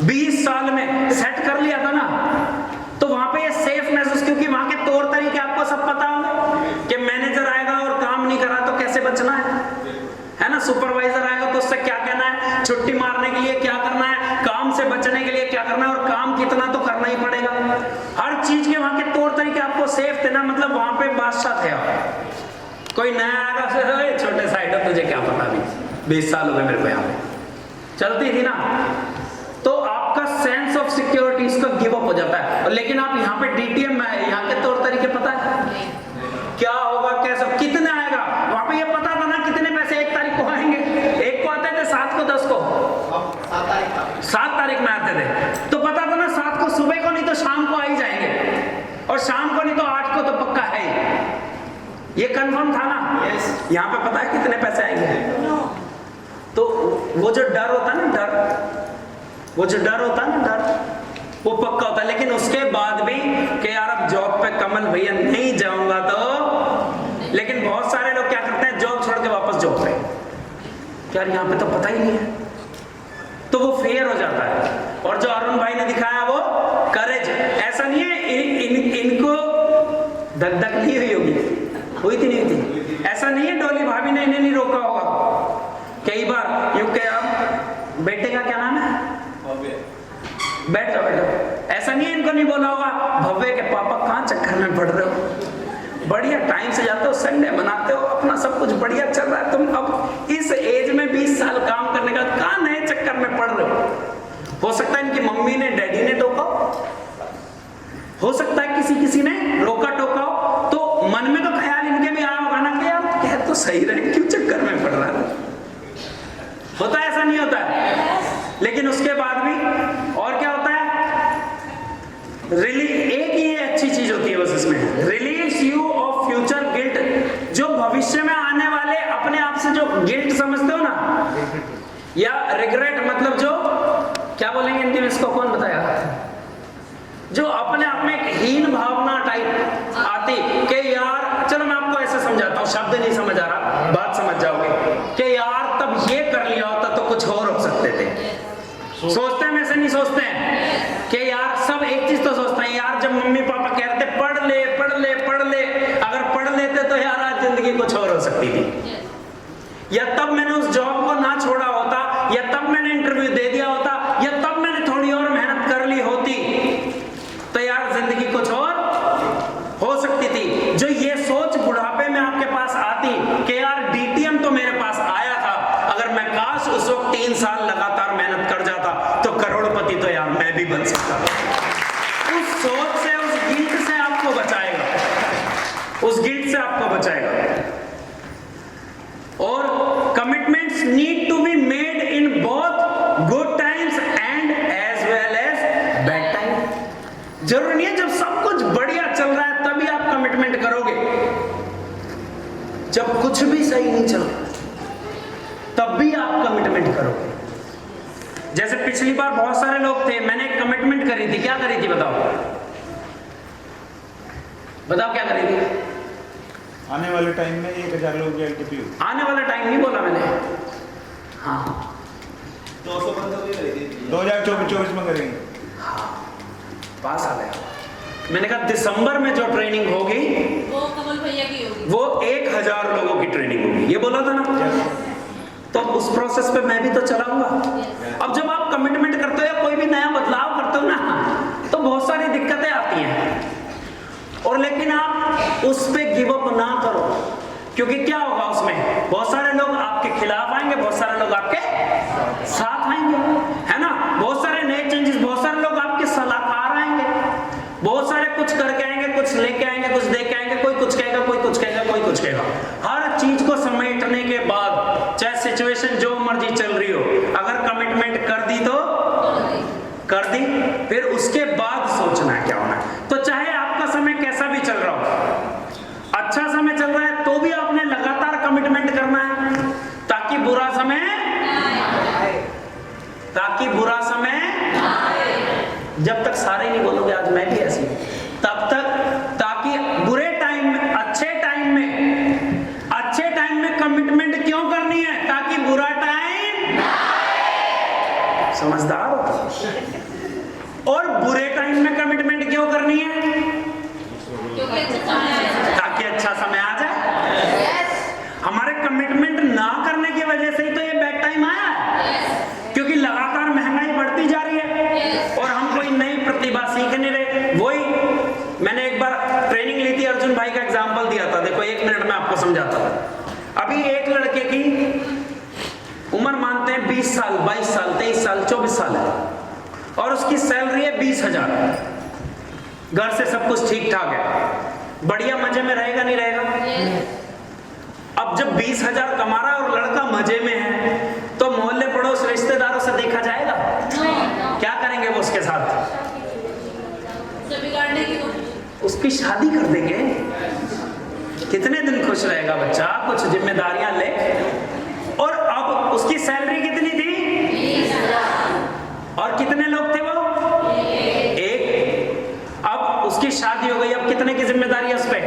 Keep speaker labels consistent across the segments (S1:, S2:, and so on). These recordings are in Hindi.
S1: 20 साल में सेट कर लिया था ना, तो वहां पे ये सेफ महसूस, क्योंकि वहां के तौर तरीके आपको सब पता होंगे कि मैनेजर आएगा और काम नहीं करा तो कैसे बचना है ना, सुपरवाइजर आएगा तो उससे क्या कहना है, छुट्टी मारने के लिए क्या करना है, काम से बचने के लिए क्या करना है, और काम कितना तो करना ही पड़ेगा। हर चीज के वहां के तौर तरीके आपको सेफ थे ना, मतलब वहां पे बादशाह थे आप। कोई नया आएगा, छोटे साइड है तुझे क्या पता, भी 20 साल हो गए मेरे को यहाँ पे चलती थी ना, तो आपका सेंस ऑफ सिक्योरिटी इसका गिव अप हो जाता है। लेकिन आप यहाँ पे डीटीएम में है, यहाँ के तौर तरीके पता है क्या होगा, कैसा, कितने आएगा, वहां पे ये पता था ना कितने पैसे 1 तारीख को आएंगे, 1 को आते थे, 7 को, 10 को, 7 तारीख में आते थे, तो पता था ना 7 को सुबह को नहीं तो शाम को आ ही जाएंगे, और शाम को नहीं तो 8 को तो पक्का है ही, ये कंफर्म था ना। यहाँ पे पता है कितने पैसे आएंगे, तो वो जो डर होता है ना, वो जो डर होता है ना, डर वो पक्का होता है। लेकिन उसके बाद भी कि यार अब जॉब पे कमल भैया नहीं जाऊंगा तो, लेकिन बहुत सारे लोग क्या करते हैं, जॉब छोड़ के वापस जॉब पे, यार यहाँ पे तो पता ही नहीं है, तो वो फेयर हो जाता है। और जो अरुण भाई ने दिखाया वो करेज, ऐसा नहीं है इनको धक धक नहीं हुई होगी, हुई थी नहीं थी, ऐसा नहीं है डोली भाभी ने इन्हें नहीं रोका होगा कई बार, यूं के अब बेटे का क्या नाम है, बैठ जाओ बैठ जाओ, ऐसा नहीं है इनको नहीं बोला होगा, भव्य के पापा कहाँ चक्कर में पड़ रहे हो, बढ़िया टाइम से जाते हो, संडे मनाते हो, अपना सब कुछ बढ़िया चल रहा है, तुम अब इस एज में 20 साल काम करने का कहाँ नए चक्कर में पड़ रहे हो सकता है इनकी मम्मी ने डैडी ने टोका, हो सकता है किसी ने रोका टोका हो, तो मन में तो ख्याल इनके भी आया होगा ना कि यार कह तो सही रहे, क्यों चक्कर में पड़ रहा है, होता है ऐसा नहीं होता है। लेकिन उसके बाद भी और क्या होता है, एक ये अच्छी चीज होती है बस इसमें, relieves you of future guilt, जो भविष्य में आने वाले अपने आप से जो गिल्ट समझते हो ना, या रिग्रेट, मतलब जो क्या बोलेंगे हिंदी में इसको, कौन बताया, जो अपने आप में एक हीन भावना टाइप आती कि यार, चलो मैं आपको ऐसे समझाता हूँ, शब्द नहीं समझ आ रहा, बात समझ जाओगे कि यार तब ये कर लिया होता तो कुछ और हो सकते थे। सोचते हैं, वैसे नहीं सोचते हैं कि यार सब एक चीज तो सोचते हैं, यार जब मम्मी पापा कह रहे थे पढ़ ले पढ़ ले पढ़ ले, अगर पढ़ लेते तो यार आज जिंदगी कुछ और हो सकती थी, या तब मैंने उस जॉब को ना छोड़ा होता, या तब मैंने इंटरव्यू दे दिया होता, या तब मैंने थोड़ी और मेहनत कर ली होती, तो यार जिंदगी कुछ और हो सकती थी। जो ये सोच बुढ़ापे में आपके पास आती कि यार डीटीएम तो मेरे पास आया था, अगर मैं काश उस वक्त 3 साल लगातार मेहनत कर जाता तो करोड़पति तो यार मैं भी बन सकता था। उस सोच से, उस गिल्ट से आपको बचाएगा, उस गिल्ट से आपको बचाएगा। और commitments need to be made in both good times and as well as bad time. जरूरी नहीं है जब सब कुछ बढ़िया चल रहा है तभी आप कमिटमेंट करोगे, जब कुछ भी सही नहीं चल रहा तब भी आप कमिटमेंट करोगे। जैसे पिछली बार बहुत सारे लोग थे, मैंने एक कमिटमेंट करी थी, क्या करी थी बताओ, बताओ क्या करी थी,
S2: आने वाले टाइम में 1000 लोग की एलटीपी होगी।
S1: आने वाला टाइम नहीं बोला मैंने, हाँ
S3: 200 बंदों की करी थी
S2: 2024 में करेंगे,
S1: हाँ पास आ गया। मैंने कहा दिसंबर में जो ट्रेनिंग होगी
S4: वो कमल भैया की होगी,
S1: वो 1000 लोगों की ट्रेनिंग होगी, ये बोला था ना, तो उस प्रोसेस पे मैं भी तो चलाऊंगा। अब जब आप कमिटमेंट करते हो या कोई भी नया बदलाव करते हो ना, तो बहुत सारी दिक्कतें आती हैं, और लेकिन आप उस पे गिव अप ना करो, क्योंकि क्या होगा उसमें, बहुत सारे लोग आपके खिलाफ आएंगे, बहुत सारे लोग आपके साथ आएंगे, है ना, बहुत सारे नए चेंजेस, बहुत सारे लोग आपके सलाहकार आएंगे, बहुत सारे कुछ करके आएंगे, कुछ लेके आएंगे, कुछ दे के आएंगे, कोई कुछ कहेगा, कोई कुछ कहेगा, कोई कुछ कहेगा। हर चीज को समेटने के बाद, चाहे सिचुएशन जो मर्जी चल रही हो, अगर कमिटमेंट कर दी तो कर दी, फिर उसके बाद सोचना है क्या होना है। तो चाहे आपका समय कैसा भी चल रहा हो, अच्छा समय चल रहा है तो भी आपने लगातार कमिटमेंट करना है, ताकि बुरा समय जब तक सारे नहीं बोलोगे, आज मैं भी ऐसी हूं, तब तक, ताकि बुरे टाइम में, अच्छे टाइम में कमिटमेंट क्यों करनी है, ताकि बुरा टाइम, समझदार हो। और बुरे टाइम में कमिटमेंट क्यों करनी है?
S4: क्योंकि अच्छा समय आया।
S1: ताकि अच्छा समय आ जाए। हमारे कमिटमेंट ना करने की वजह से ही तो ये बैड टाइम आया है, क्योंकि लगातार महंगाई बढ़ती जा रही है और हम कोई नई प्रतिभा सीख नहीं रहे। वही मैंने एक बार ट्रेनिंग ली थी, अर्जुन भाई का एग्जांपल दिया था। देखो 1 मिनट में आपको समझाता हूं। अभी एक लड़के की उम्र मानते हैं 20 साल, 22 साल, 23 साल, 24 साल है और उसकी सैलरी है 20,000। घर से सब कुछ ठीक ठाक है, बढ़िया मजे में रहेगा नहीं रहेगा? अब जब 20,000 कमा रहा है और लड़का मजे में है, तो मोहल्ले पड़ोस रिश्तेदारों से देखा जाएगा? क्या करेंगे वो उसके साथ?
S4: बिगाड़ने की कोशिश।
S1: उसकी शादी कर देंगे। कितने दिन खुश रहेगा बच्चा? कुछ जिम्मेदारियां ले। और अब उसकी सैलरी कितनी थी? 20,000। और कितने लोग थे वो? एक। अब उसकी शादी हो गई, अब कितने की जिम्मेदारी है उस पर?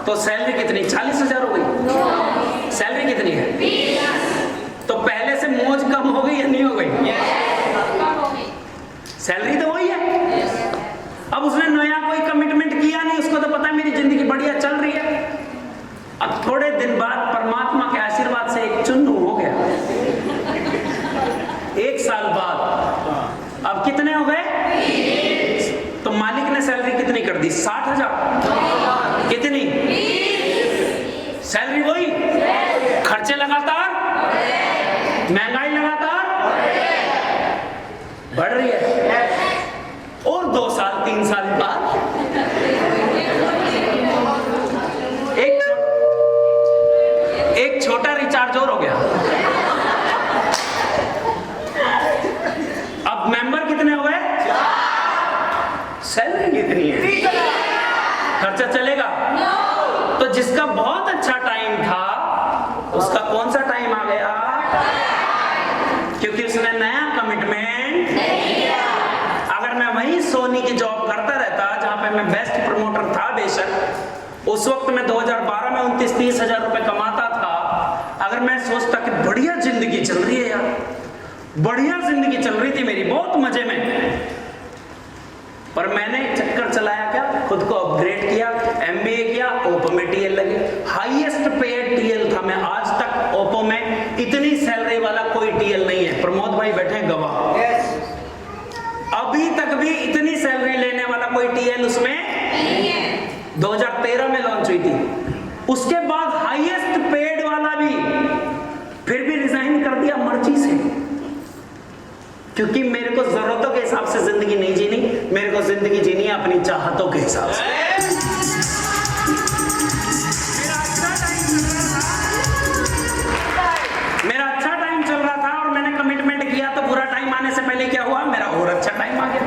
S1: तो सैलरी कितनी? 40,000 हो गई। सैलरी कितनी है? 20,000। तो पहले से मौज कम हो गई या नहीं हो गई? सैलरी तो वही है। अब उसने नया कोई कमिटमेंट किया नहीं, उसको तो पता है मेरी जिंदगी बढ़िया चल रही है। अब थोड़े दिन बाद परमात्मा के आशीर्वाद से एक चुन्नू हो गया। 1 साल बाद अब कितने हो गए? तो मालिक ने सैलरी कितनी कर दी? 60,000। कितनी? सैलरी वही, खर्चे लगातार, महंगाई लगातार बढ़ रही है। और 2 साल 3 साल बाद एक छोटा रिचार्ज और हो गया। अब मेंबर कितने हो गए? सैलरी कितनी है? खर्चा चलेगा? तो जिसका बहुत अच्छा टाइम था उसका कौन सा टाइम आ गया? क्योंकि उसने नया कमिटमेंट नहीं किया। अगर मैं वही सोनी की जॉब करता रहता जहां पे मैं बेस्ट प्रमोटर था, बेशक उस वक्त मैं 2012 में 29-30 हजार रुपए कमाता था। अगर मैं सोचता कि बढ़िया जिंदगी चल रही है यार, बढ़िया जिंदगी चल रही थी मेरी, बहुत मजे में, पर मैंने चक्कर चलाया क्या? खुद को अपग्रेड किया, एमबीए किया, ओप्पो में टीएल लगे। हाईएस्ट पेड टीएल था मैं आज तक ओप्पो में। इतनी सैलरी वाला कोई टीएल नहीं है। प्रमोद भाई बैठे हैं गवाह। अभी तक भी इतनी सैलरी लेने वाला कोई टीएल उसमें नहीं है। 2013 में लॉन्च हुई थी। उसके बाद हाईएस्ट पेड वाला भी फिर भी रिजाइन कर दिया मर्जी से, क्योंकि मेरे को जरूरतों के हिसाब से जिंदगी नहीं जीनी, मेरे को जिंदगी जीनी है अपनी चाहतों के हिसाब से। मेरा अच्छा टाइम चल रहा था और मैंने कमिटमेंट किया, तो बुरा टाइम आने से पहले क्या हुआ? मेरा और अच्छा टाइम आ गया।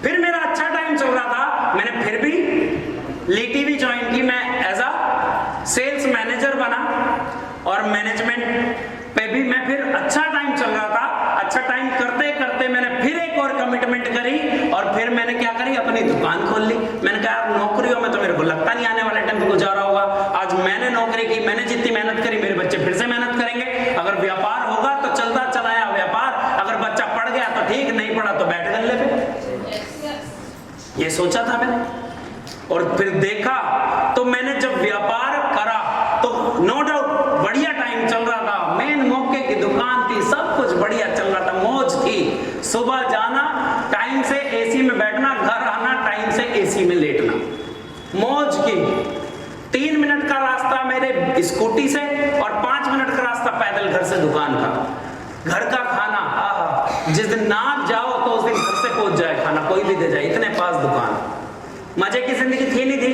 S1: फिर मेरा अच्छा टाइम चल रहा था, मैंने फिर भी ली टीवी ज्वाइन की। मैं एज अ सेल्स मैनेजर बना और मैनेजमेंट पे भी मैं फिर अच्छा टाइम चल रहा था। अच्छा टाइम करते करते मैंने फिर एक और कमिटमेंट करी और फिर मैंने क्या करी? अपनी दुकान खोल ली। मैंने कहा यार नौकरियों में तो मेरे को लगता नहीं आने वाले टाइम पे गुजारा होगा। आज मैंने नौकरी की, मैंने जितनी मेहनत करी मेरे बच्चे फिर से मेहनत करेंगे। अगर व्यापार होगा तो चलता चलाया व्यापार, अगर बच्चा पढ़ गया तो ठीक, नहीं पढ़ा तो बैठ गल्ले पे। ये सोचा था मैंने और फिर देखा। तो मैंने जब व्यापार करा तो नो डाउट बढ़िया टाइम चल रहा था, मेन मौके की दुकान थी, सब कुछ बढ़िया चल रहा था, मौज थी। सुबह जाना, टाइम से एसी में बैठना, घर आना, टाइम से एसी में लेटना, मौज की। 3 मिनट का रास्ता मेरे स्कूटी से और 5 मिनट का रास्ता पैदल घर से दुकान का। घर का खाना, आहा, जिस दिन ना जाओ तो उस दिन घर से पहुंच जाए खाना, कोई भी दे जाए, इतने पास दुकान। मजे की जिंदगी थी नहीं थी?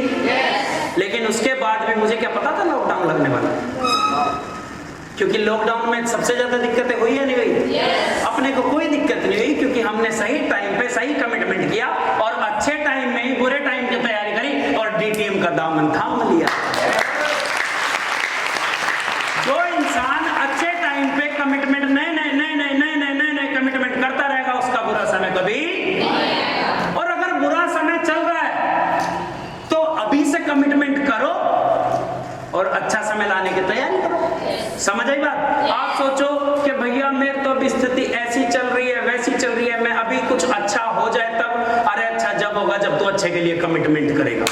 S1: लेकिन उसके बाद भी मुझे क्या पता था लॉकडाउन लगने वाला, क्योंकि लॉकडाउन में सबसे ज्यादा दिक्कतें हुई या नहीं हुई? अपने को कोई दिक्कत नहीं हुई, क्योंकि हमने सही टाइम पे सही कमिटमेंट किया और अच्छे टाइम में ही बुरे टाइम की तैयारी करी और डीटीएम का दामन थाम लिया। जो इंसान अच्छे टाइम पे कमिटमेंट नए कमिटमेंट करता रहेगा, उसका बुरा समय कभी। और अगर बुरा समय चल रहा है तो अभी से कमिटमेंट करो और अच्छा समय लाने की तैयारी करो। समझ आई बात? आप सोचो कि भैया मेरी तो अभी स्थिति ऐसी चल रही है, वैसी चल रही है, मैं अभी कुछ अच्छा हो जाए तब, अरे अच्छा जब होगा जब तू अच्छे के लिए कमिटमेंट करेगा।